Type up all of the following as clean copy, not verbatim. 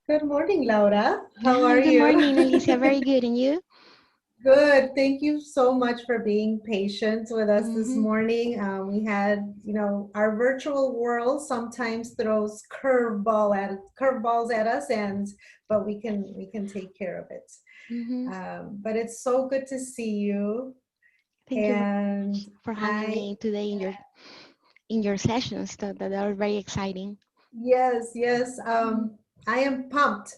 Good morning, Laura. How are Good morning, you? Alicia. Very good. And you? Good. Thank you so much for being patient with us this Mm-hmm. morning. We had, our virtual world sometimes throws curveballs at us, and but we can take care of it. Mm-hmm. But it's so good to see you, Thank you very and much for having I me today in your sessions that are very exciting. yes, yes, Mhm. I am pumped.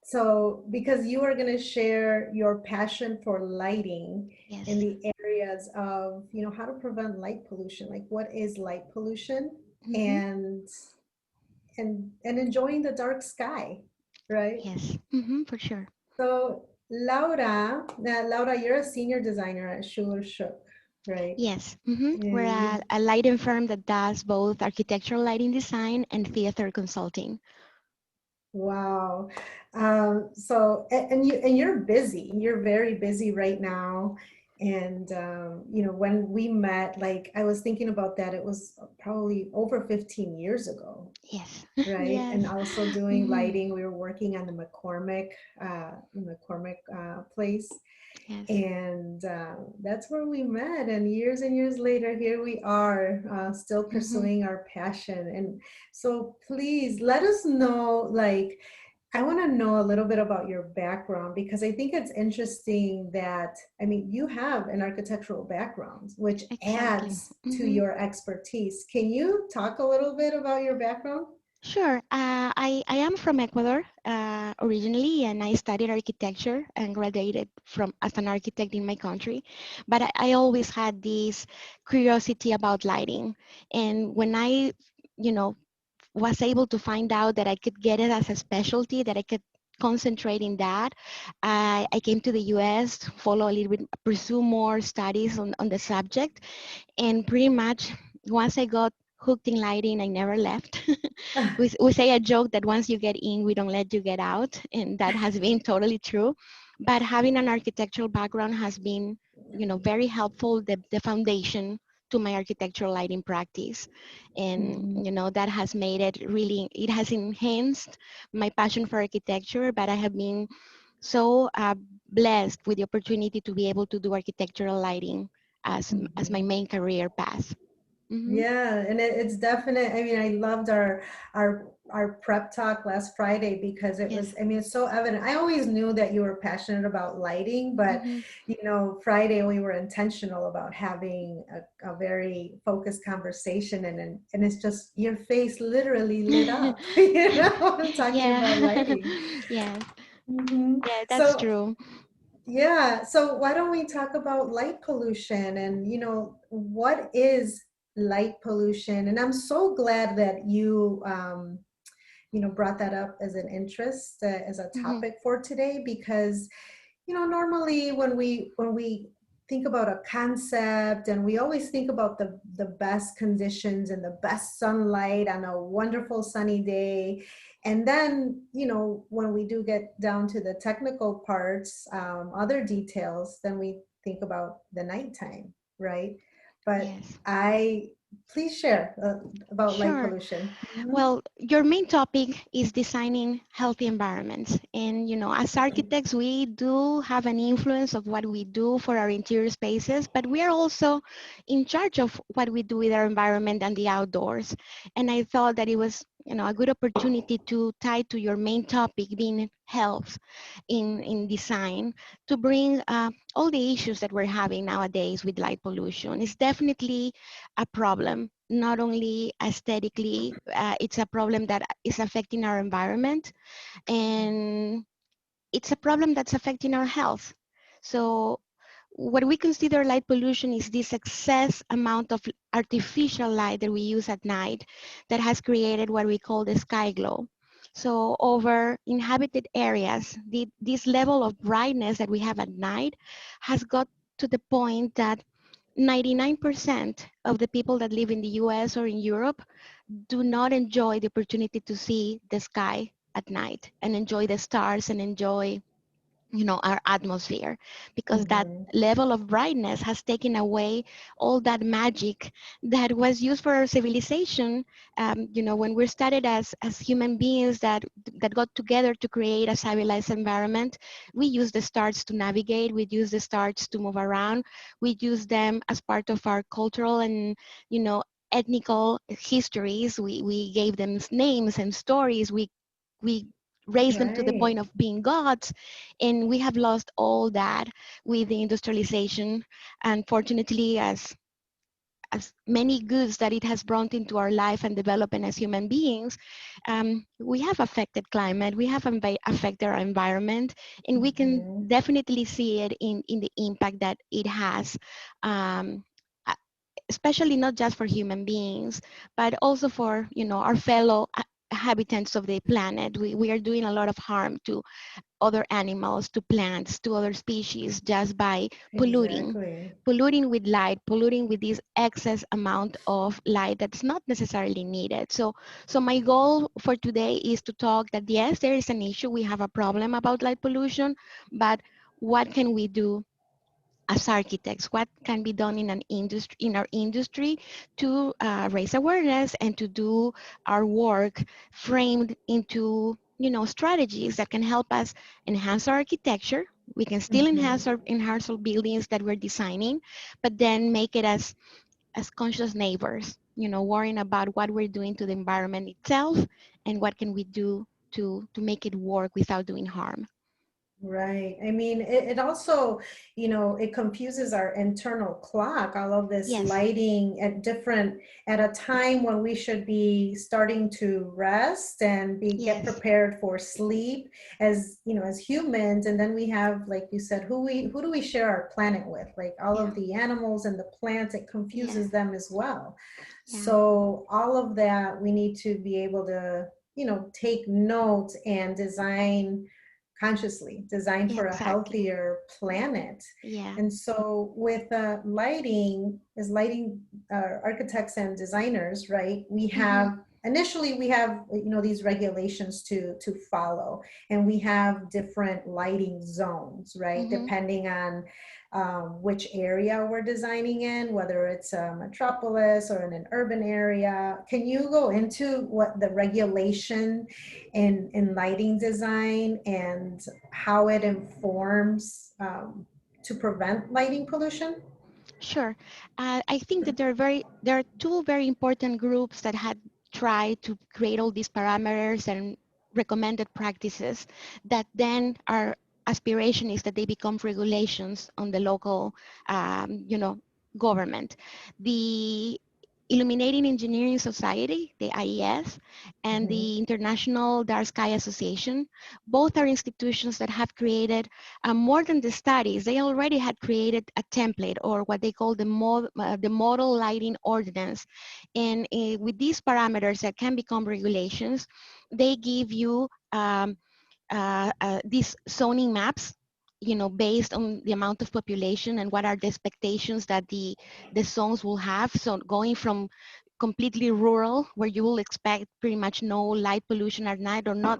So, because you are going to share your passion for lighting in Yes. the areas of, how to prevent light pollution, like what is light pollution Mm-hmm. and enjoying the dark sky, right? Yes. Mm-hmm. For sure. So, Laura, you're a senior designer at Schuler Shook, right? Yes. Mm-hmm. We're And you, a lighting firm that does both architectural lighting design and theater consulting. wow. And you're busy. You're very busy right now. And when we met, like I was thinking about that, it was probably over 15 years ago, Yes. right? Yes. And also doing Mm-hmm. lighting. We were working on the McCormick place. Yes. And that's where we met. And years later, here we are, still Mm-hmm. pursuing our passion. And so please let us know, like, I want to know a little bit about your background because I think it's interesting that, I mean, you have an architectural background, which Exactly. adds to Mm-hmm. your expertise. Can you talk a little bit about your background? Sure. I am from Ecuador originally, and I studied architecture and graduated from as an architect in my country. But I always had this curiosity about lighting. And when you know, was able to find out that I could get it as a specialty, that I could concentrate in that, I came to the US, follow a little bit, pursue more studies on the subject, and pretty much once I got hooked in lighting, I never left. We say a joke that once you get in, we don't let you get out, and that has been totally true. But having an architectural background has been, very helpful. The foundation to my architectural lighting practice, and Mhm. that has made it really. It has enhanced my passion for architecture. But I have been so blessed with the opportunity to be able to do architectural lighting as my Mhm. main career path. Hmm. Yeah, and it's definite. I mean, I loved our prep talk last Friday because it was, Yes. I mean, it's so evident. I always knew that you were passionate about lighting, but Hmm. Friday we were intentional about having a very focused conversation, and it's just your face literally lit up, talking about Yeah. lighting. Yes. Hmm. Yeah, that's So true. yeah, so why don't we talk about light pollution and what is light pollution? And I'm so glad that you brought that up as an interest, as a Hmm. topic for today because normally when we think about a concept, and we always think about the best conditions and the best sunlight on a wonderful sunny day, and then when we do get down to the technical parts, other details, then we think about the nighttime, right? But Yes. I please share about light Sure. pollution. Well, your main topic is designing healthy environments. And, as architects, we do have an influence of what we do for our interior spaces, but we are also in charge of what we do with our environment and the outdoors. And I thought that it was, a good opportunity to tie to your main topic being health in design to bring all the issues that we're having nowadays with light pollution. It's definitely a problem, not only aesthetically, it's a problem that is affecting our environment, and it's a problem that's affecting our health. So what we consider light pollution is this excess amount of artificial light that we use at night that has created what we call the sky glow. So over inhabited areas, this level of brightness that we have at night has got to the point that 99% of the people that live in the US or in Europe do not enjoy the opportunity to see the sky at night and enjoy the stars and enjoy our atmosphere, because that Mm-hmm. level of brightness has taken away all that magic that was used for our civilization. When we started as human beings that got together to create a civilized environment, we use the stars to navigate, we use the stars to move around, we use them as part of our cultural and ethnical histories. We gave them names and stories. We raised them to the Right. point of being gods, and we have lost all that with the industrialization. Unfortunately, as many goods that it has brought into our life and development as human beings, we have affected climate, we have affected our environment, and we can Mm-hmm. definitely see it in the impact that it has, um, uh, especially not just for human beings, but also for our fellow habitants of the planet. We are doing a lot of harm to other animals, to plants, to other species, just by polluting Exactly. polluting with light, polluting with this excess amount of light that's not necessarily needed. So my goal for today is to talk that yes, there is an issue, we have a problem about light pollution, but what can we do as architects? What can be done in our industry to raise awareness and to do our work framed into strategies that can help us enhance our architecture? We can still Mm-hmm. enhance our buildings that we're designing, but then make it as conscious neighbors, worrying about what we're doing to the environment itself and what can we do to make it work without doing harm. Right. I mean, it also, it confuses our internal clock, all of this Yes, lighting at a time when we should be starting to rest and get yes, prepared for sleep as humans. And then we have, like you said, who do we share our planet with? Like all yeah, of the animals and the plants, it yeah, confuses them as well. yeah, So all of that, we need to be able to, take note and design for a exactly. healthier planet. Yeah. And so with lighting, as lighting architects and designers, right, Mm-hmm. we have these regulations to follow, and we have different lighting zones, right, Mm-hmm. depending on which area we're designing in, whether it's a metropolis or in an urban area. Can you go into what the regulation in lighting design and how it informs to prevent lighting pollution? Sure. I think that there are two very important groups that had tried to create all these parameters and recommended practices that then our aspiration is that they become regulations on the local, government. The Illuminating Engineering Society, the IES, and Mhm. the International Dark Sky Association, both are institutions that have created more than the studies. They already had created a template, or what they call the model lighting ordinance. And with these parameters that can become regulations, they give you these zoning maps, based on the amount of population and what are the expectations that the zones will have. So going from completely rural, where you will expect pretty much no light pollution at night, or not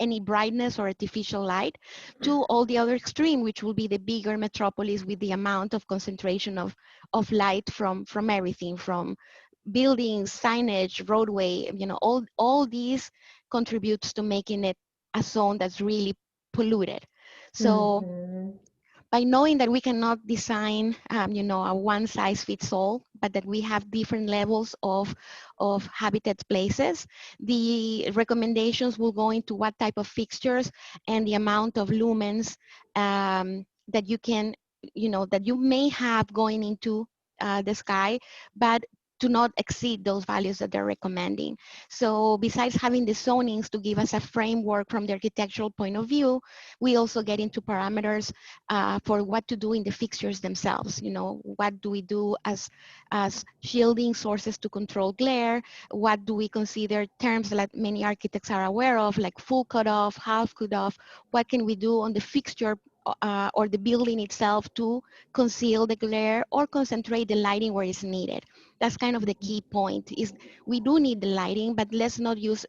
any brightness or artificial light, to all the other extreme, which will be the bigger metropolis with the amount of concentration of light from everything, from buildings, signage, roadway, all these contributes to making it a zone that's really polluted. So Mhm. by knowing that we cannot design, a one size fits all, but that we have different levels of habitat places, the recommendations will go into what type of fixtures and the amount of lumens that you can, that you may have going into the sky, but to not exceed those values that they're recommending. So besides having the zonings to give us a framework from the architectural point of view, we also get into parameters for what to do in the fixtures themselves. What do we do as shielding sources to control glare? What do we consider terms that many architects are aware of, like full cutoff, half cutoff? What can we do on the fixture or the building itself to conceal the glare or concentrate the lighting where it's needed? That's kind of the key point, is we do need the lighting, but let's not use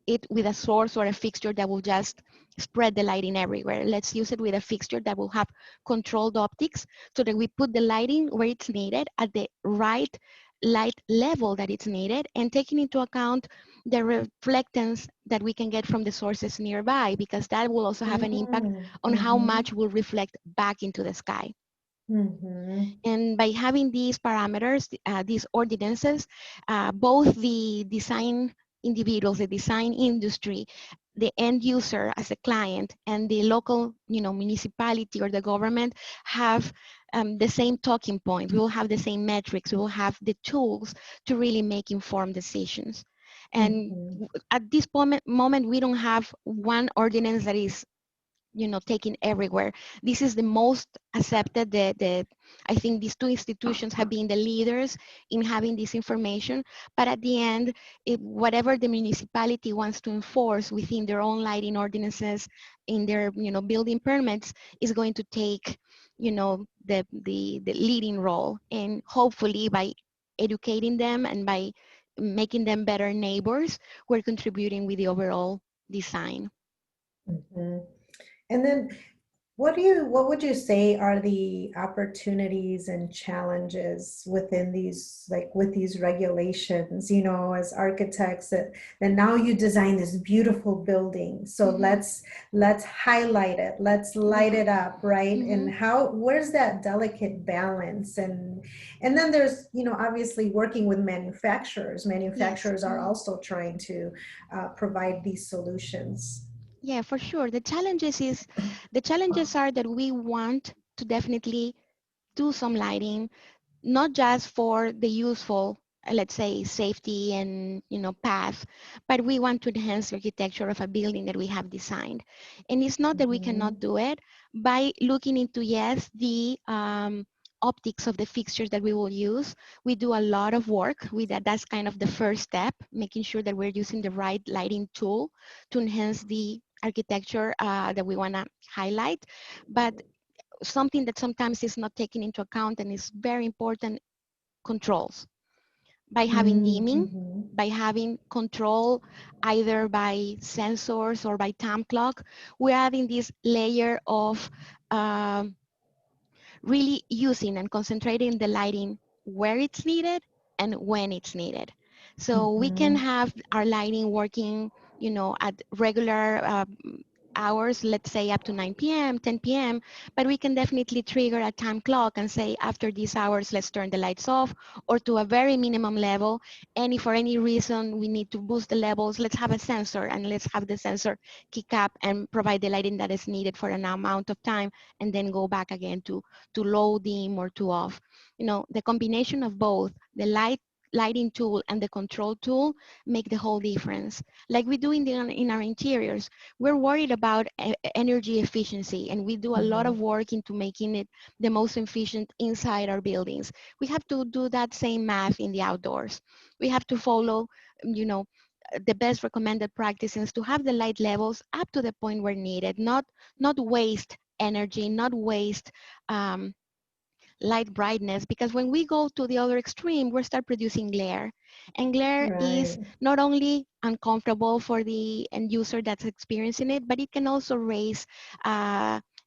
it with a source or a fixture that will just spread the lighting everywhere. Let's use it with a fixture that will have controlled optics so that we put the lighting where it's needed at the right light level that it's needed, and taking into account the reflectance that we can get from the sources nearby, because that will also have an impact on how Mm-hmm. much will reflect back into the sky. Mm-hmm. And by having these parameters, these ordinances, both the design individuals, the design industry, the end user as a client, and the local, municipality or the government have the same talking point. We will have the same metrics. We will have the tools to really make informed decisions. And Mm-hmm. at this moment, we don't have one ordinance that is taken everywhere. This is the most accepted. I think these two institutions have been the leaders in having this information. But at the end, whatever the municipality wants to enforce within their own lighting ordinances, in their building permits, is going to take the leading role. And hopefully, by educating them and by making them better neighbors, we're contributing with the overall design. Mm-hmm. And then what would you say are the opportunities and challenges within these, like with these regulations, as architects that now you design this beautiful building. So Mhm. let's highlight it, let's light Yeah. it up, right? And Mhm. where's that delicate balance? And then there's, obviously working with manufacturers. Yes. Manufacturers are Mhm. also trying to provide these solutions. Yeah, for sure. The challenges are that we want to definitely do some lighting, not just for the useful, let's say, safety and path, but we want to enhance the architecture of a building that we have designed. And it's not that we cannot Mhm. do it by looking into, yes, the optics of the fixtures that we will use. We do a lot of work with that. That's kind of the first step, making sure that we're using the right lighting tool to enhance the architecture that we want to highlight. But something that sometimes is not taken into account and is very important, controls. By having dimming, Mhm. by having control either by sensors or by time clock, we're adding this layer of um, really using and concentrating the lighting where it's needed and when it's needed. So we can Mhm. have our lighting working, at regular hours, let's say up to 9 p.m., 10 p.m., but we can definitely trigger a time clock and say after these hours, let's turn the lights off, or to a very minimum level. And if for any reason we need to boost the levels, let's have a sensor and let's have the sensor kick up and provide the lighting that is needed for an amount of time, and then go back again to low, dim, or to off. The combination of both the lighting tool and the control tool make the whole difference. Like we do in our interiors, we're worried about energy efficiency, and we do a lot of Mhm. work into making it the most efficient inside our buildings. We have to do that same math in the outdoors. We have to follow, the best recommended practices to have the light levels up to the point where needed, not waste energy, not waste um, light brightness, because when we go to the other extreme, we start producing glare. And glare is Right. not only uncomfortable for the end user that's experiencing it, but it can also raise,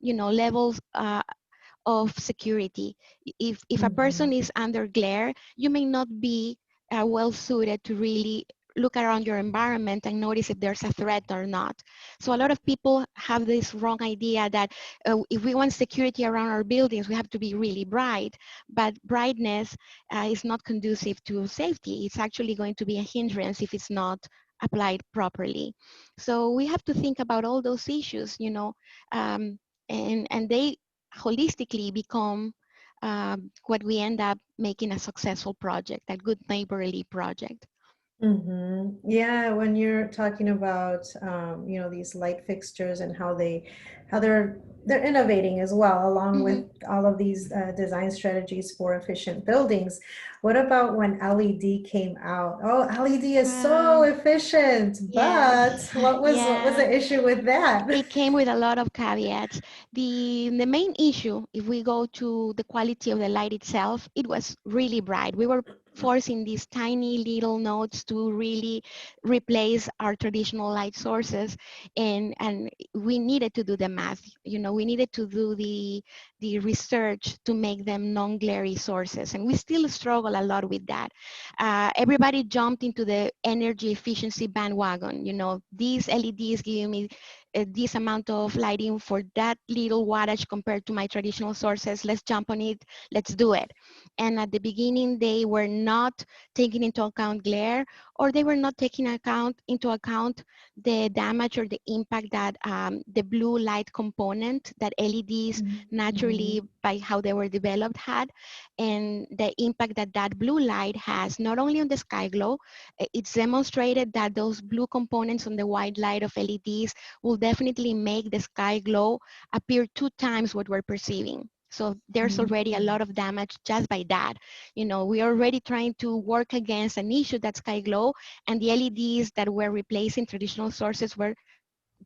levels of security. If a person Mhm. is under glare, you may not be well suited to really look around your environment and notice if there's a threat or not. So a lot of people have this wrong idea that if we want security around our buildings, we have to be really bright. But brightness is not conducive to safety. It's actually going to be a hindrance if it's not applied properly. So we have to think about all those issues, um, and they holistically become what we end up making a successful project, a good neighborly project. Yeah, when you're talking about these light fixtures and how they're innovating as well, along Mm-hmm. with all of these design strategies for efficient buildings. What about when LED came out? Oh, LED is so Um, efficient, but yes, what was yeah. the issue with that? It came with a lot of caveats. The main issue, if we go to the quality of the light itself, it was really bright. We were forcing these tiny little nodes to really replace our traditional light sources, and we needed to do the math. You know, we needed to do the research to make them non-glary sources, and we still struggle a lot with that. Everybody jumped into the energy efficiency bandwagon. You know, these LEDs give me this amount of lighting for that little wattage compared to my traditional sources. Let's jump on it. Let's do it. And at the beginning, they were not taking into account glare, or they were not taking into account the damage or the impact that the blue light component that LEDs naturally, Mhm. by how they were developed, had, and the impact that that blue light has not only on the sky glow. It's demonstrated that those blue components on the white light of LEDs will definitely make the sky glow appear 2 times what we're perceiving. So there's already a Mhm. lot of damage just by that. You know, we're already trying to work against an issue that's sky glow, and the LEDs that were replacing traditional sources were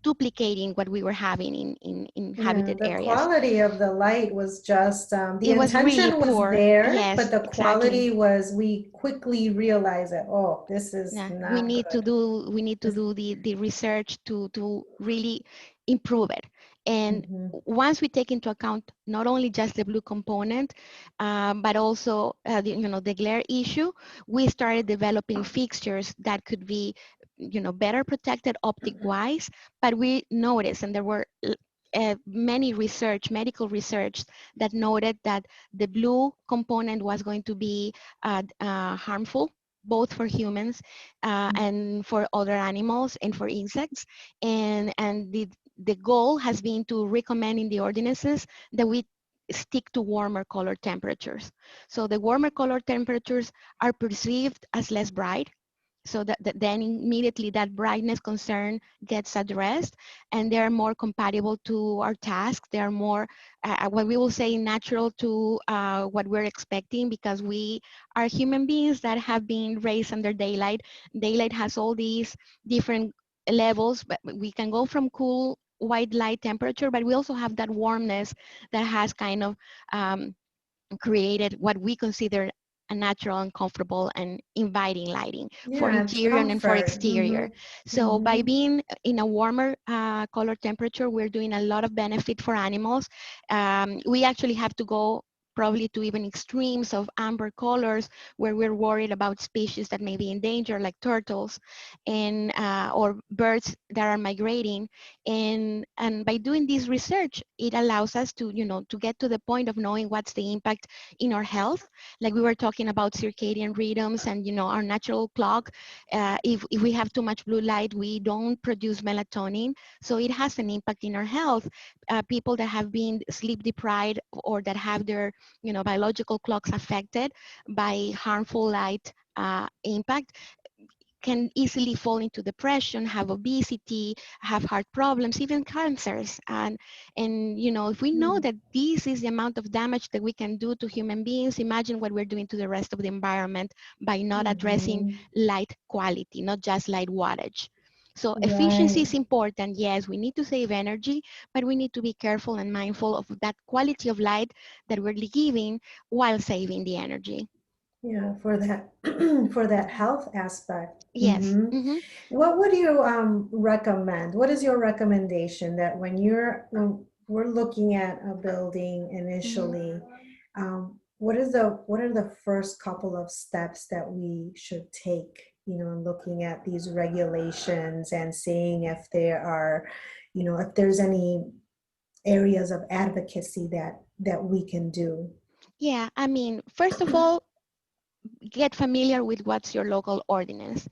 duplicating what we were having in Yeah, inhabited the areas. quality of the light was just, the It was really intention was poor. there, but Yes, the exactly. quality was, we quickly realized that, oh, this is Yeah, not good. we need to This, do the research to really improve it. And mhm. once we take into account not only just the blue component, but also the glare issue, we started developing fixtures that could be better protected optic wise. But we noticed, and there were many medical research that noted that the blue component was going to be harmful both for humans and for other animals and for insects. And the goal has been to recommend in the ordinances that we stick to warmer color temperatures. So the warmer color temperatures are perceived as less bright, so that then immediately that brightness concern gets addressed, and they're more compatible to our task. They're more what we will say natural to what we're expecting, because we are human beings that have been raised under daylight. Daylight has all these different levels, but we can go from cool white light temperature, but we also have that warmness that has kind of created what we consider a natural and comfortable and inviting lighting for Yeah, it's interior and for comfort. exterior. So by Hmm. being in a warmer color temperature, we're doing a lot of benefit for animals. We actually have to go probably to even extremes of amber colors, where we're worried about species that may be in danger, like turtles and or birds that are migrating. And by doing this research, it allows us to to get to the point of knowing what's the impact in our health. Like we were talking about circadian rhythms and our natural clock. If we have too much blue light, we don't produce melatonin, so it has an impact in our health. People that have been sleep deprived, or that have their biological clocks affected by harmful light impact, can easily fall into depression, have obesity, have heart problems, even cancers. And if we know that this is the amount of damage that we can do to human beings, imagine what we're doing to the rest of the environment by not addressing Hmm. light quality, not just light wattage. So efficiency Right. is important. Yes, we need to save energy, but we need to be careful and mindful of that quality of light that we're giving while saving the energy. Yeah, for that for that health aspect. Yes. Hmm. Mm-hmm. What would you recommend? What is your recommendation that when we're looking at a building Mm-hmm. initially, what are the first couple of steps that we should take, in looking at these regulations and seeing if there are, if there's any areas of advocacy that we can do? Yeah, I mean, first of all, get familiar with what's your local ordinance.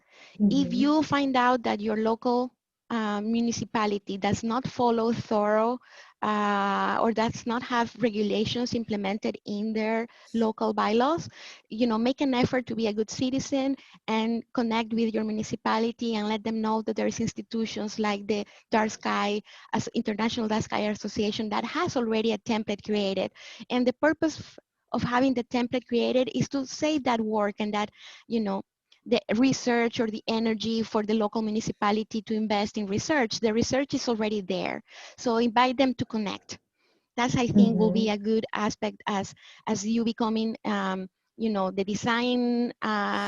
If Hmm. you find out that your local municipality does not follow thorough or does not have regulations implemented in their local bylaws, make an effort to be a good citizen and connect with your municipality and let them know that there's institutions like the Dark Sky, as International Dark Sky Association, that has already a template created. And the purpose of having the template created is to save that work and that, you know, the research or the energy for the local municipality to invest in research. The research is already there. So invite them to connect. That's, I think, will be Mm-hmm. a good aspect as you becoming, you know, the design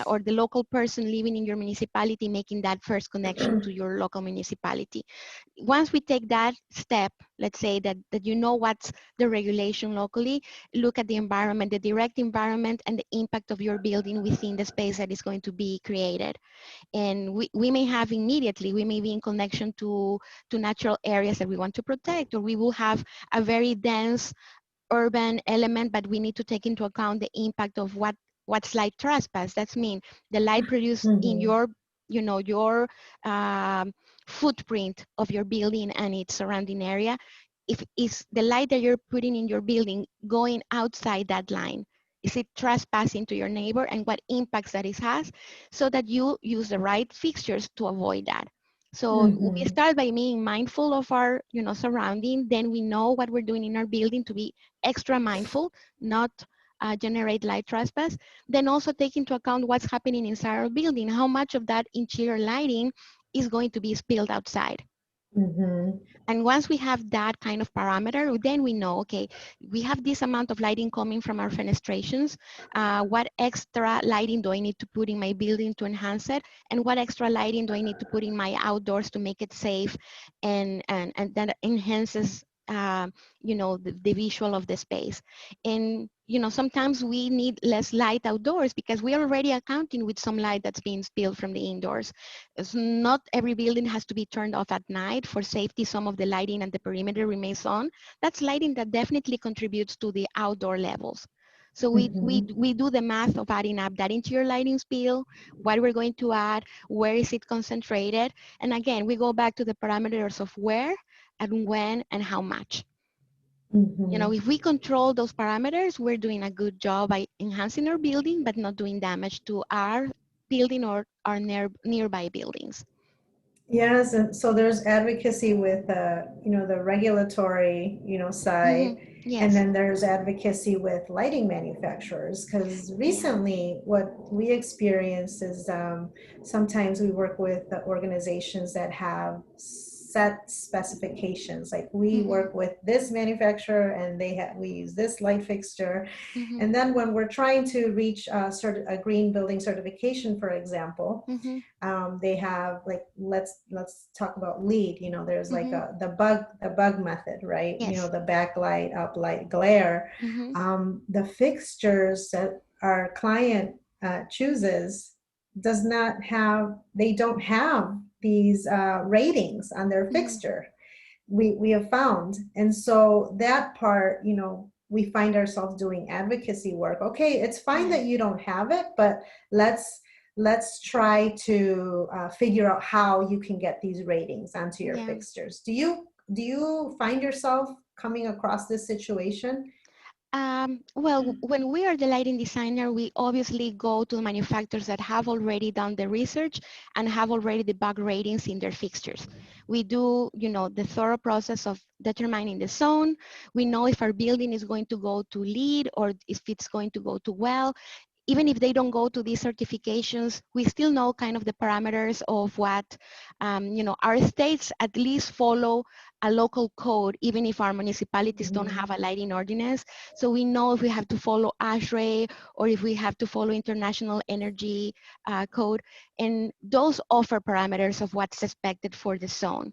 or the local person living in your municipality, making that first connection to your local municipality. Once we take that step, let's say that you know what's the regulation locally, look at the environment, the direct environment, and the impact of your building within the space that is going to be created. And we may have immediately, we may be in connection to natural areas that we want to protect, or we will have a very dense urban element, but we need to take into account the impact of what's light trespass. That's mean the light produced in Mm-hmm. your, you know, your um, footprint of your building and its surrounding area. If is the light that you're putting in your building going outside that line, is it trespassing to your neighbor, and what impacts that it has, so that you use the right fixtures to avoid that. So we Mm-hmm. start by being mindful of our, you know, surrounding. Then we know what we're doing in our building to be extra mindful, not generate light trespass. Then also take into account what's happening inside our building, how much of that interior lighting is going to be spilled outside. Mm-hmm. And once we have that kind of parameter, then we know, okay, we have this amount of lighting coming from our fenestrations. What extra lighting do I need to put in my building to enhance it? And what extra lighting do I need to put in my outdoors to make it safe and that enhances you know, the visual of the space. And you know, sometimes we need less light outdoors because we are already accounting with some light that's being spilled from the indoors. It's not every building has to be turned off at night. For safety, some of the lighting and the perimeter remains on. That's lighting that definitely contributes to the outdoor levels. So Mm-hmm. we do the math of adding up that interior lighting spill, what we're going to add, where is it concentrated, and again, we go back to the parameters of where and when and how much. You know, Mm-hmm. if we control those parameters, we're doing a good job by enhancing our building, but not doing damage to our building or our nearby buildings. Yes, and so there's advocacy with, the regulatory, Hmm. side, and Yes. then there's advocacy with lighting manufacturers. Because Yeah. recently, what we experienced is sometimes we work with the organizations that have set specifications. Like we Hmm. work with this manufacturer, and we use this light fixture. Hmm. And then when we're trying to reach a green building certification, for example, Hmm. they have, like, let's talk about lead. There's like Hmm. the bug method, right? Yes. The backlight, uplight, glare. Hmm. The fixtures that our client chooses does not have they don't have these ratings on their Hmm. fixture. We have found. And so that part, we find ourselves doing advocacy work. Okay, it's fine Yeah. that you don't have it, but let's try to figure out how you can get these ratings onto your Yeah. fixtures. Do you find yourself coming across this situation? Well, when we are the lighting designer, we obviously go to the manufacturers that have already done the research and have already the bug ratings in their fixtures. We do, you know, the thorough process of determining the zone. We know if our building is going to go to LEED or if it's going to go to WELL. Even if they don't go to these certifications, we still know kind of the parameters of what, you know, our states at least follow a local code, even if our municipalities don't Mhm. have a lighting ordinance. So we know if we have to follow ASHRAE or if we have to follow International Energy Code. And those offer parameters of what's expected for the zone.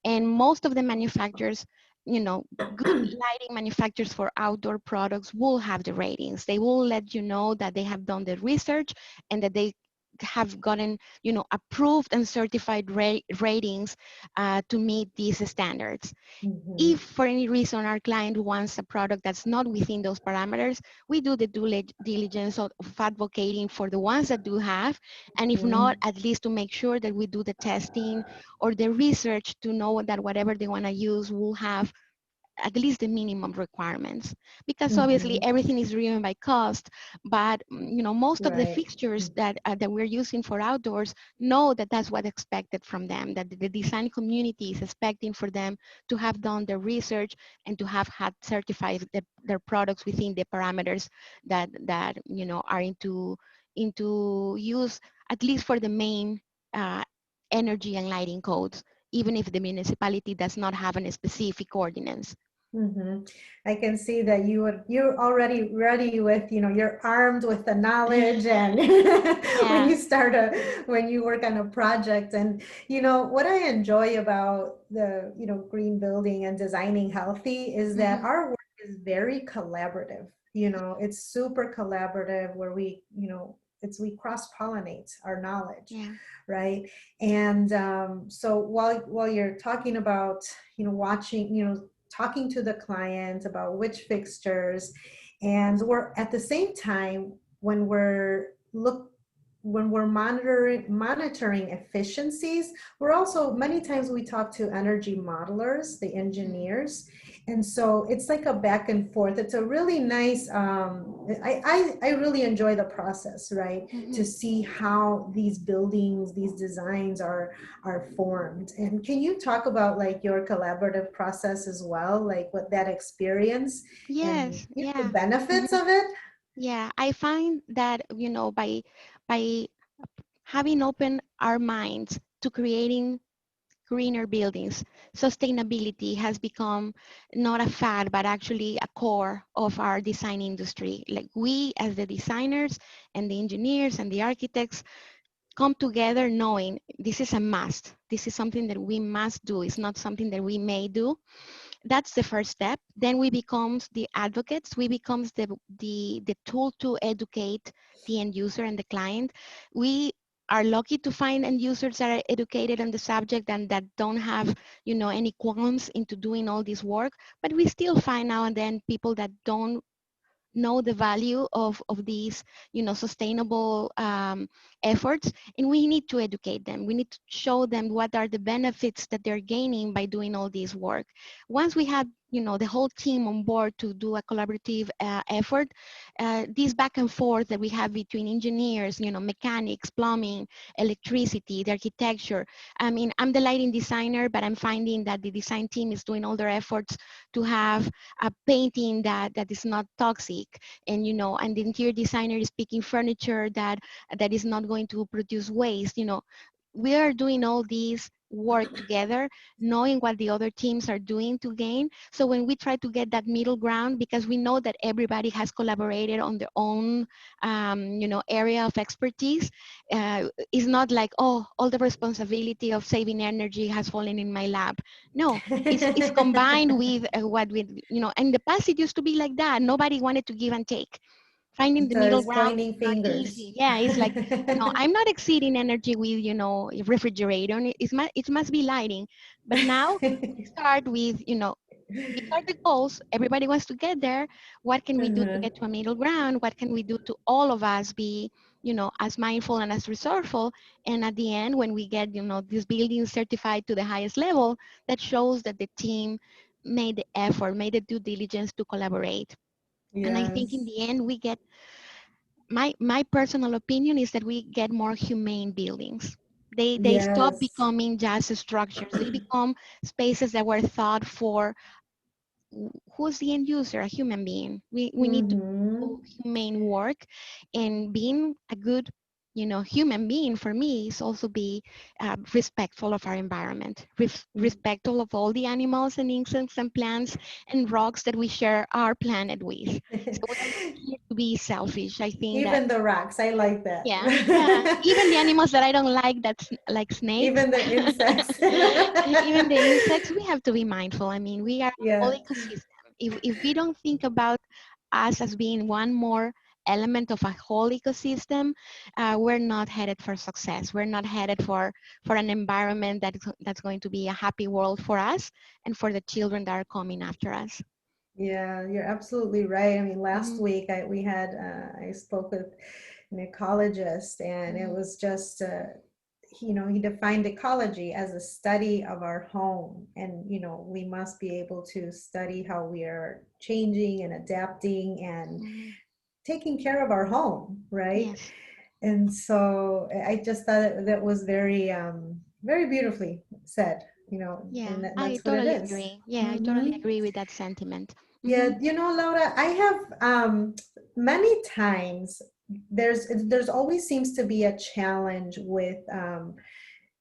And most of the manufacturers, you know, good lighting manufacturers for outdoor products will have the ratings. They will let you know that they have done the research and that they have gotten, you know, approved and certified ratings to meet these standards. If Mhm. for any reason our client wants a product that's not within those parameters, we do the due diligence of advocating for the ones that do have, and if not, Mhm. at least to make sure that we do the testing or the research to know that whatever they want to use will have at least the minimum requirements, because obviously Mm-hmm. everything is driven by cost. But most of the Right. fixtures that we're using for outdoors know that that's what's expected from them, that the design community is expecting for them to have done the research and to have had certified their products within the parameters that are into use, at least for the main uh, energy and lighting codes, even if the municipality does not have a specific ordinance. Mm-hmm. I can see that you're already ready with, you're armed with the knowledge, and when Yeah. when you work on a project. And what I enjoy about the, green building and designing healthy is that Hmm. our work is very collaborative. It's super collaborative, where we cross-pollinate our knowledge, Yeah. right? And so while you're talking about, watching, talking to the client about which fixtures, and we're at the same time, when we're monitoring efficiencies, we're also, many times we talk to energy modelers, the engineers. And so it's like a back and forth. It's a really nice, I really enjoy the process, right? To Hmm. see how these buildings, these designs are formed. And can you talk about like your collaborative process as well, like what that experience and Yes. the Yeah. benefits Hmm. of it? Yeah. I find that by having opened our minds to creating greener buildings, sustainability has become not a fad, but actually a core of our design industry. Like, we as the designers and the engineers and the architects come together knowing this is a must. This is something that we must do. It's not something that we may do. That's the first step. Then we becomes the advocates. We becomes the tool to educate the end user and the client. We are lucky to find end users that are educated on the subject and that don't have any qualms into doing all this work. But we still find now and then people that don't know the value of these sustainable efforts, and we need to educate them. We need to show them what are the benefits that they're gaining by doing all this work. Once we have the whole team on board to do a collaborative effort, this back and forth that we have between engineers, mechanics, plumbing, electricity, the architecture. I mean, I'm the lighting designer, but I'm finding that the design team is doing all their efforts to have a painting that is not toxic, and the interior designer is picking furniture that is not going to produce waste. We are doing all these work together, knowing what the other teams are doing to gain. So when we try to get that middle ground, because we know that everybody has collaborated on their own area of expertise, it's not like, oh, all the responsibility of saving energy has fallen in my lap. No, it's combined with what with in the past it used to be like that. Nobody wanted to give and take. Finding the So middle it's ground pointing is not fingers. easy. Yeah, it's like, I'm not exceeding energy with a refrigerator. It must be lighting. But now we start with these are the goals. Everybody wants to get there. What can we do to Uh-huh. get to a middle ground? What can we do to all of us be, as mindful and as resourceful? And at the end, when we get, this building certified to the highest level, that shows that the team made the effort, made the due diligence to collaborate. And I think in Yes. the end, we get, my personal opinion is that we get more humane buildings. They stop Yes. becoming just structures. They become spaces that were thought for who's the end user, a human being. We need to do Mm-hmm. humane work, and being a good human being for me is also be respectful of our environment, respectful of all the animals and insects and plants and rocks that we share our planet with. So we are not here to be selfish. I think that, Even the rocks, I like that. yeah, yeah, even the animals that I don't like, that's like snakes, Even the insects. even the insects, we have to be mindful. I mean, we are a whole Yeah. ecosystem. If we don't think about us as being one more element of a whole ecosystem, we're not headed for success. We're not headed for an environment that's going to be a happy world for us and for the children that are coming after us. Yeah, you're absolutely right. I mean, last Hmm. week I spoke with an ecologist, and it Hmm. was just he defined ecology as a study of our home. And, we must be able to study how we are changing and adapting and Mhm. taking care of our home, right? Yes. And so I just thought that was very, very beautifully said, Yeah, and I that's what it totally is. agree. Yeah, I totally Mm-hmm. agree with that sentiment. Yeah, Hmm. Laura, I have many times there's always seems to be a challenge with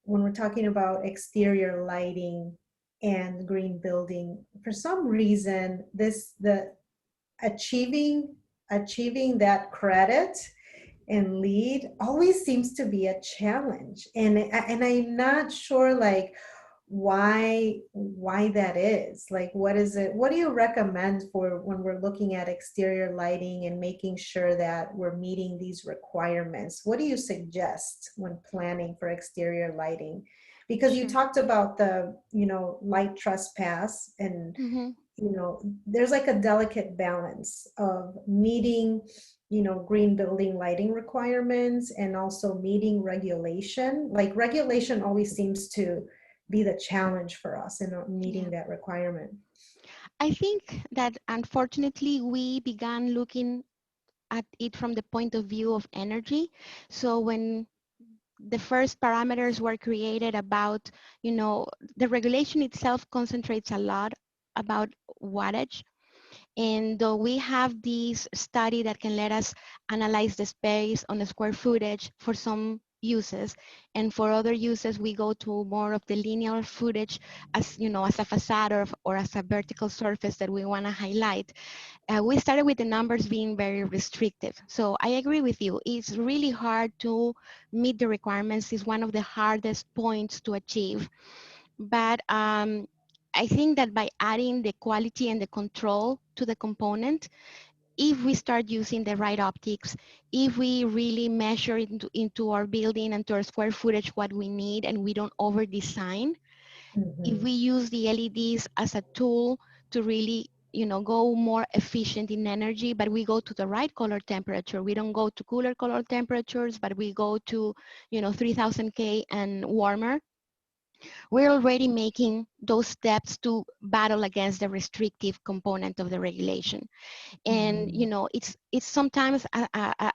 when we're talking about exterior lighting and green building. For some reason, the achieving achieving that credit and lead always seems to be a challenge, and I'm not sure like why that is. Like, what do you recommend for when we're looking at exterior lighting and making sure that we're meeting these requirements? What do you suggest when planning for exterior lighting? Because you Sure. talked about the light trespass, and Hmm. there's like a delicate balance of meeting, green building lighting requirements and also meeting regulation. Like regulation always seems to be the challenge for us in Yeah. meeting that requirement. I think that unfortunately we began looking at it from the point of view of energy. So when the first parameters were created about, you know, the regulation itself concentrates a lot about wattage. And we have this study that can let us analyze the space on the square footage for some uses. And for other uses, we go to more of the linear footage as, as a facade or as a vertical surface that we want to highlight. We started with the numbers being very restrictive. So I agree with you. It's really hard to meet the requirements. It's one of the hardest points to achieve. But I think that by adding the quality and the control to the component, if we start using the right optics, if we really measure into our building and to our square footage what we need and we don't over design, if Hmm. we use the LEDs as a tool to really go more efficient in energy, but we go to the right color temperature. We don't go to cooler color temperatures, but we go to 3000 K and warmer. We're already making those steps to battle against the restrictive component of the regulation. And Hmm. it's sometimes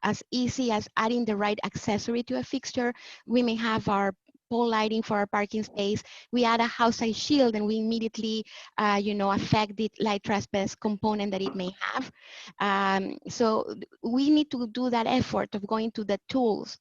as easy as adding the right accessory to a fixture. We may have our pole lighting for our parking space. We add a house side shield and we immediately affect the light trespass component that it may have. So we need to do that effort of going to the tools,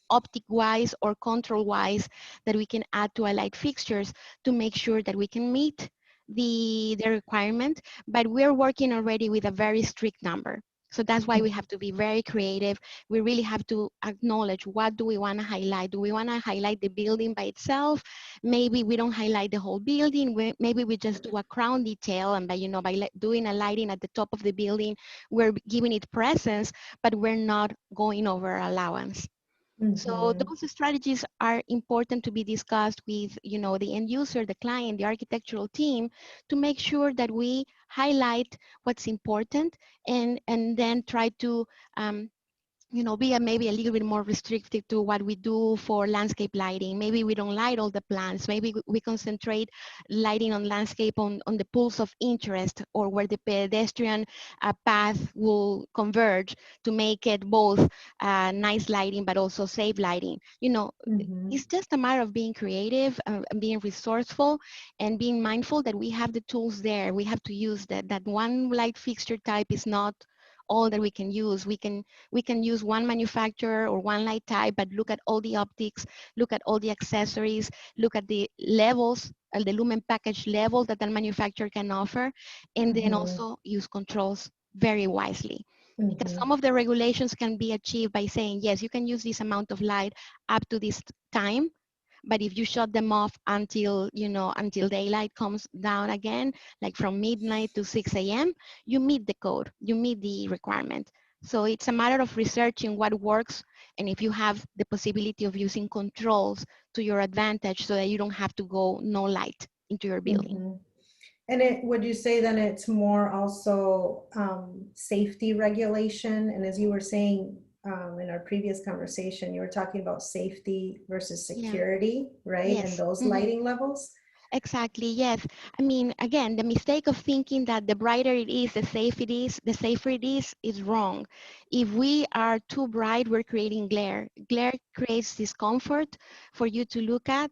optic wise or control wise, that we can add to our light fixtures to make sure that we can meet the requirement. But we're working already with a very strict number. So that's why we have to be very creative. We really have to acknowledge, what do we want to highlight? Do we want to highlight the building by itself? Maybe we don't highlight the whole building. Maybe we just do a crown detail, and by doing a lighting at the top of the building, we're giving it presence, but we're not going over allowance. So Hmm. those strategies are important to be discussed with, the end user, the client, the architectural team, to make sure that we highlight what's important, and then try to um, be maybe a little bit more restrictive to what we do for landscape lighting. Maybe we don't light all the plants. Maybe we concentrate lighting on landscape on the pools of interest, or where the pedestrian path will converge, to make it both nice lighting but also safe lighting. Hmm. It's just a matter of being creative, and being resourceful, and being mindful that we have the tools there. We have to use that one light fixture type is not all that we can use. We can use one manufacturer or one light type, but look at all the optics, look at all the accessories, look at the levels, the lumen package level that the manufacturer can offer, and then Hmm. also use controls very wisely. Because Hmm. some of the regulations can be achieved by saying, yes, you can use this amount of light up to this time, but if you shut them off until daylight comes down again, like from midnight to 6 a.m., you meet the code, you meet the requirement. So it's a matter of researching what works, and if you have the possibility of using controls to your advantage so that you don't have to go no light into your building. Hmm. And would you say then it's more also safety regulation? And as you were saying, in our previous conversation, you were talking about safety versus Yeah. security, right? And Yes. those Hmm. lighting levels. Exactly, yes. I mean, again, the mistake of thinking that the brighter it is, the safer it is wrong. If we are too bright, we're creating glare. Glare creates discomfort for you to look at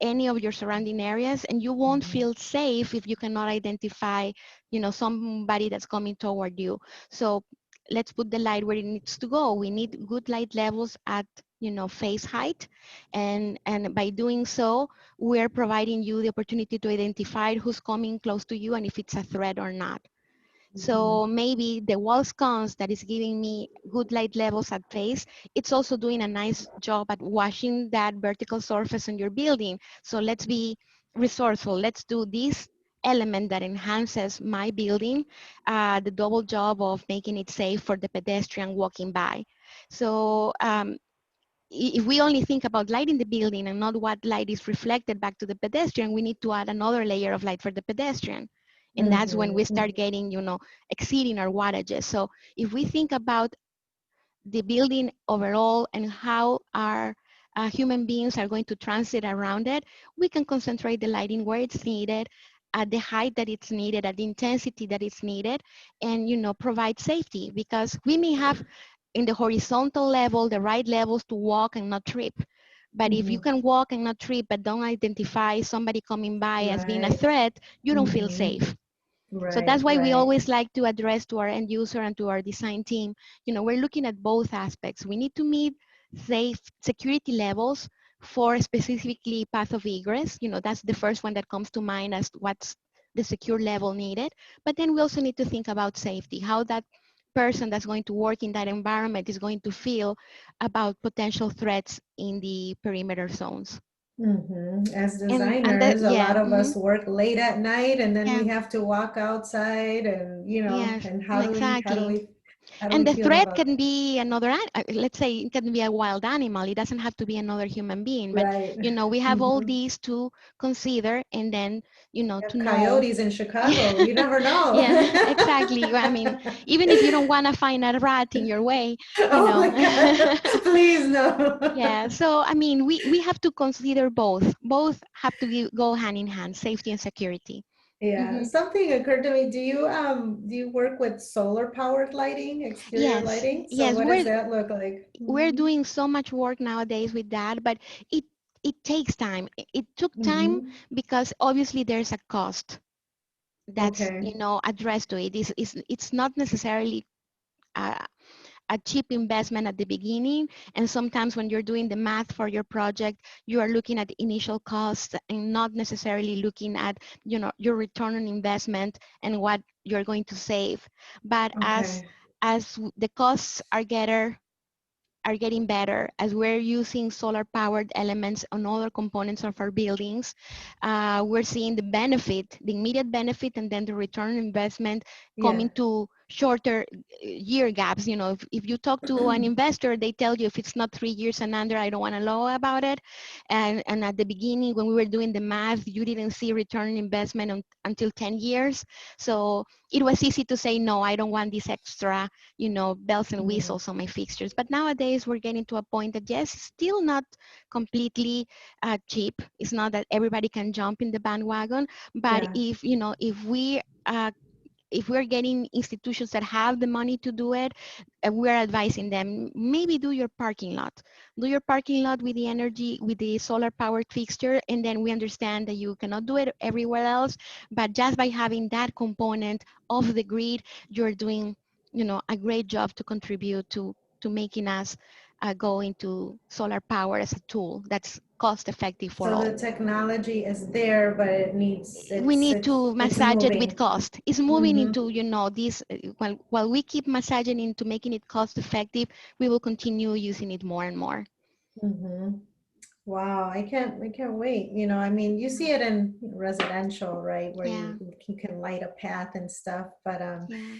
any of your surrounding areas, and you won't Mhm. feel safe if you cannot identify, somebody that's coming toward you. So let's put the light where it needs to go. We need good light levels at face height, and by doing so, we're providing you the opportunity to identify who's coming close to you and if it's a threat or not. Mhm. So maybe the wall sconce that is giving me good light levels at face, it's also doing a nice job at washing that vertical surface on your building. So let's be resourceful. Let's do this element that enhances my building, the double job of making it safe for the pedestrian walking by. So if we only think about light in the building and not what light is reflected back to the pedestrian, we need to add another layer of light for the pedestrian. And that's when we Mhm. start getting, exceeding our wattages. So if we think about the building overall and how our human beings are going to transit around it, we can concentrate the lighting where it's needed, at the height that it's needed, at the intensity that it's needed, and provide safety, because we may have in the horizontal level the right levels to walk and not trip. But if you Mhm. can walk and not trip but don't identify somebody coming by as being a Right. threat, you don't feel Mhm. safe. So Right. that's why we Right. always like to address to our end user and to our design team, we're looking at both aspects. We need to meet safe security levels for specifically path of egress. That's the first one that comes to mind as what's the secure level needed. But then we also need to think about safety, how that person that's going to work in that environment is going to feel about potential threats in the perimeter zones. As And that, designers, a yeah, lot of us work late at night and then yeah, we have to walk outside and, yes, and exactly. how do And we the feel threat about can that? be another, let's say it can be a wild animal. It doesn't have to be another human being, but Right. we have all Mhm. these to consider, and then, We to have know. coyotes in Yeah, Chicago. You never know. yeah, exactly. I mean, even if you don't want to find a rat in your way, you Oh know. my God. Please no. Yeah, so I mean, we have to consider both. Both have to go hand in hand, safety and security. Yeah, Hmm. something occurred to me. Do you work with solar powered lighting, exterior Yes, lighting? So yes, what does that look like? we're Mm-hmm. doing so much work nowadays with that, but it takes time. It took time Mm-hmm. because obviously there's a cost that's Okay. addressed to it. It's not necessarily a, a cheap investment at the beginning, and sometimes when you're doing the math for your project, you are looking at the initial costs and not necessarily looking at your return on investment and what you're going to save. But as Okay. the costs are getting better as we're using solar powered elements on other components of our buildings. We're seeing the benefit, the immediate benefit, and then the return on investment Yeah. coming to shorter year gaps. If you talk to an investor, they tell you if it's not 3 years and under, I don't want to know about it. And at the beginning, when we were doing the math, you didn't see return on investment until 10 years. So it was easy to say, no, I don't want this extra bells and Mm. whistles on my fixtures. But nowadays we're getting to a point that yes, it's still not completely cheap. It's not that everybody can jump in the bandwagon, but Yeah. if we're getting institutions that have the money to do it, we're advising them, maybe do your parking lot. Do your parking lot with the energy, with the solar powered fixture, and then we understand that you cannot do it everywhere else, but just by having that component of the grid, you're doing, a great job to contribute to making us go into solar power as a tool that's cost effective for So the all. technology is there, but We need it's to it's massage it with moving. cost. It's moving Mm-hmm. into, this, while we keep massaging into making it cost effective, we will continue using it more and more. Mm-hmm. Wow, I can't wait. I mean, you see it in residential, right, where Yeah, you can light a path and stuff, but yeah.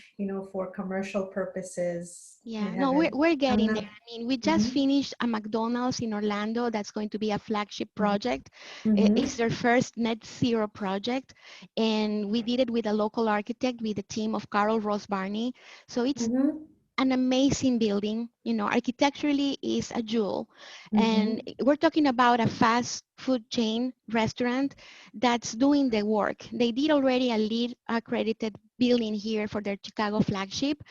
for commercial purposes, I Yeah, no, we're, haven't. we're I'm getting there. not. I mean, we just Mm-hmm. finished a McDonald's in Orlando that's going to be a flagship project. Mm-hmm. It's their first net zero project, and we did it with a local architect with a team of Carol Ross Barney. So it's Mm-hmm. an amazing building. You know, architecturally is a jewel. And Mm-hmm. we're talking about a fast food chain restaurant that's doing the work. They did already a LEED accredited building here for their Chicago flagship,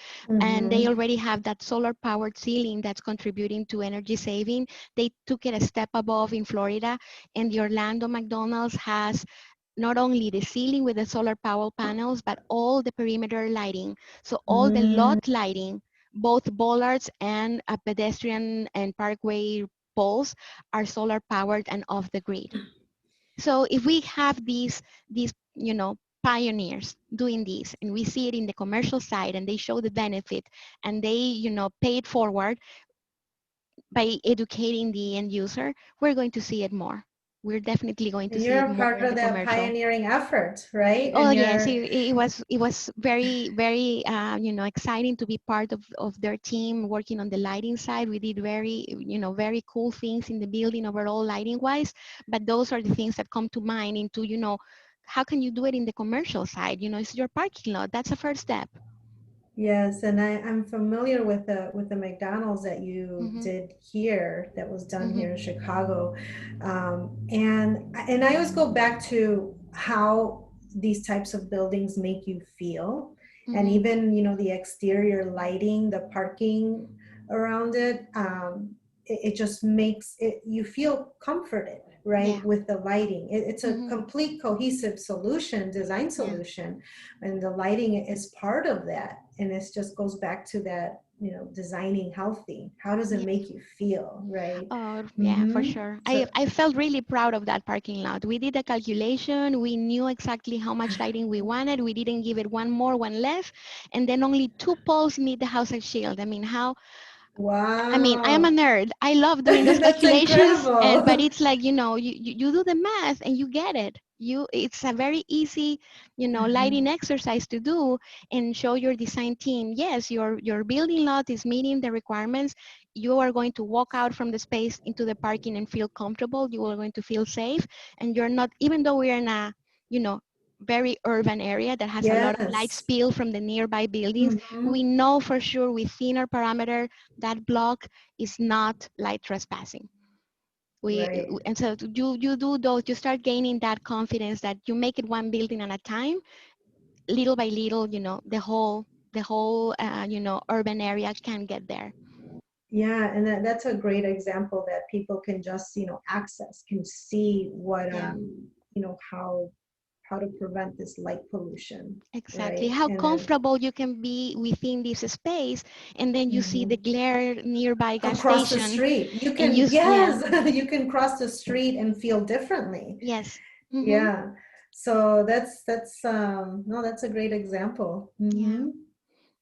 and they Mm-hmm. already have that solar powered ceiling that's contributing to energy saving. They took it a step above in Florida, and the Orlando McDonald's has not only the ceiling with the solar power panels, but all the perimeter lighting. So all the Mm, lot lighting, both bollards and a pedestrian and parkway poles are solar powered and off the grid. So if we have these, pioneers doing this, and we see it in the commercial side, and they show the benefit, and they, pay it forward by educating the end user, we're going to see it more. We're definitely going to and see you're it a more part in of the that commercial. pioneering effort, right? Oh And yes, you're, it was very very exciting to be part of their team working on the lighting side. We did very very cool things in the building overall lighting wise. But those are the things that come to mind into how can you do it in the commercial side? It's your parking lot. That's a first step. yes, and I'm familiar with the McDonald's that you Mhm. did here, that was done Mhm. here in Chicago, and I always go back to how these types of buildings make you feel, and Mhm. even the exterior lighting, the parking around it, it just makes it you feel comforted, right, Yeah. with the lighting. It's a Mhm. complete cohesive solution, design Yeah. solution, and the lighting is part of that, and it just goes back to that, designing healthy. How does it Yeah. make you feel, right? Oh, yeah, for Mm-hmm. sure. I, So I felt really proud of that parking lot. We did a calculation. We knew exactly how much lighting we wanted. We didn't give it one more, one less. And then only two poles need the house shield. I mean, I am a wow. nerd. I love doing those That's calculations, but incredible. it's like, you do the math and you get it. It's a very easy, lighting exercise to do and show your design team. Yes, your building lot is meeting the requirements. You are going to walk out from the space into the parking and feel comfortable. You are going to feel safe, and you're not, even though we're in a, you know, very urban area that has a lot of light Yes. spill from the nearby buildings, Mm-hmm. we know for sure within our parameter that block is not light trespassing. We Right. and so you do those. You start gaining that confidence that you make it one building at a time, little by little. The whole urban area can get there. Yeah, and that's a great example that people can just, access, can see what, Yeah, how to prevent this light pollution, exactly. right? How And then comfortable you can be within this space, and then you see the mhm. glare nearby gas Across the station, street, you and you can, yeah, yes, you can cross the street and feel differently. yes, mm-hmm, Yeah. So that's no, that's a great example. yeah, Hmm.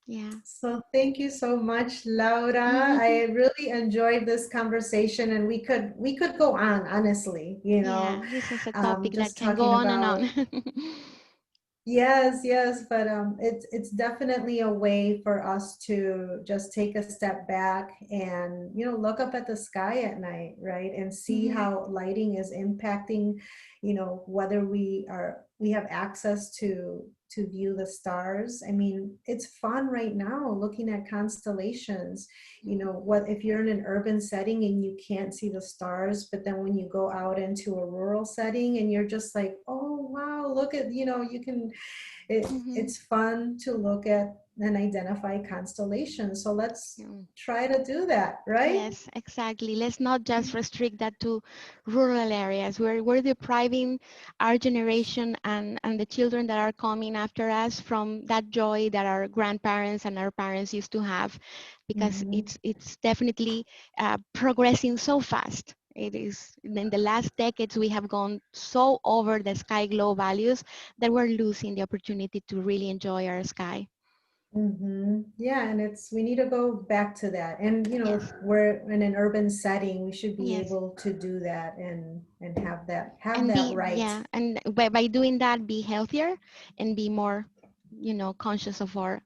yeah, So thank you so much, Laura. mm-hmm, I really enjoyed this conversation, and we could go on, honestly, yeah. This is a topic that just can go talking on and about. on. Yes, yes, but it's definitely a way for us to just take a step back and look up at the sky at night, right, and see Mm-hmm. how lighting is impacting, whether we have access to view the stars. I mean, it's fun right now looking at constellations. What if you're in an urban setting and you can't see the stars, but then when you go out into a rural setting and you're just like, oh wow, look at, you can Mm-hmm. it's fun to look at and identify constellations. So let's try to do that, right? Yes, exactly. Let's not just restrict that to rural areas. We're depriving our generation and the children that are coming after us from that joy that our grandparents and our parents used to have, because Hmm. it's definitely progressing so fast. It is in the last decades we have gone so over the sky glow values that we're losing the opportunity to really enjoy our sky. Yeah, and we need to go back to that. And if Yes, we're in an urban setting, we should be yes. able to do that and have And that be right. yeah, and by doing that be healthier and be more conscious of our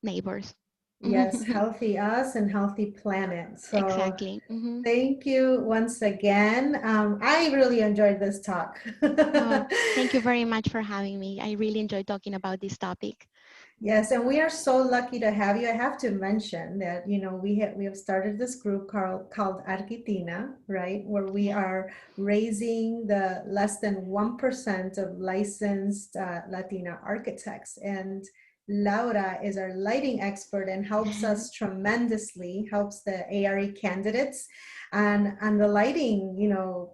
neighbors. Yes, healthy us and healthy planet. So Exactly. thank you once again. I really enjoyed this talk. Oh, thank you very much for having me. I really enjoyed talking about this topic. Yes, and we are so lucky to have you. I have to mention that, we have started this group called Argentina, right? Where we Yeah. are raising the less than 1% of licensed Latina architects. And Laura is our lighting expert and helps us tremendously, helps the ARE candidates and the lighting,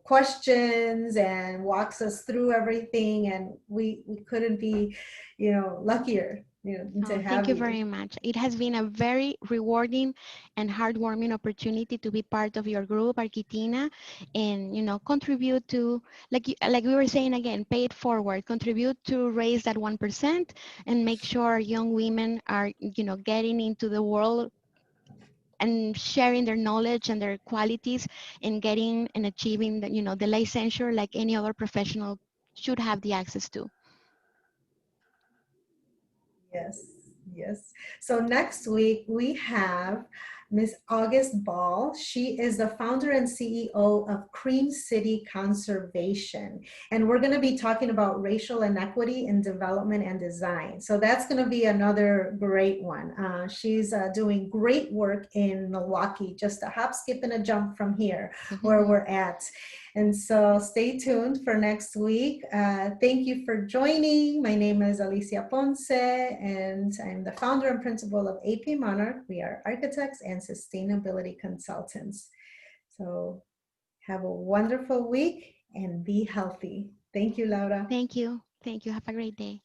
questions and walks us through everything. And we couldn't be, luckier, to Oh, thank have you you. very much. It has been a very rewarding and heartwarming opportunity to be part of your group, Arquitina, and contribute to, like we were saying again, pay it forward, contribute to raise that 1% and make sure young women are, getting into the world and sharing their knowledge and their qualities and getting and achieving the licensure like any other professional should have the access to. Yes, yes. So next week we have Miss August Ball. She is the founder and CEO of Cream City Conservation. And we're going to be talking about racial inequity in development and design. So that's going to be another great one. She's doing great work in Milwaukee, just a hop, skip, and a jump from here where we're at. And so stay tuned for next week. Thank you for joining. My name is Alicia Ponce, and I'm the founder and principal of AP Monarch. We are architects and sustainability consultants. So have a wonderful week and be healthy. Thank you, Laura. Thank you. Thank you. Have a great day.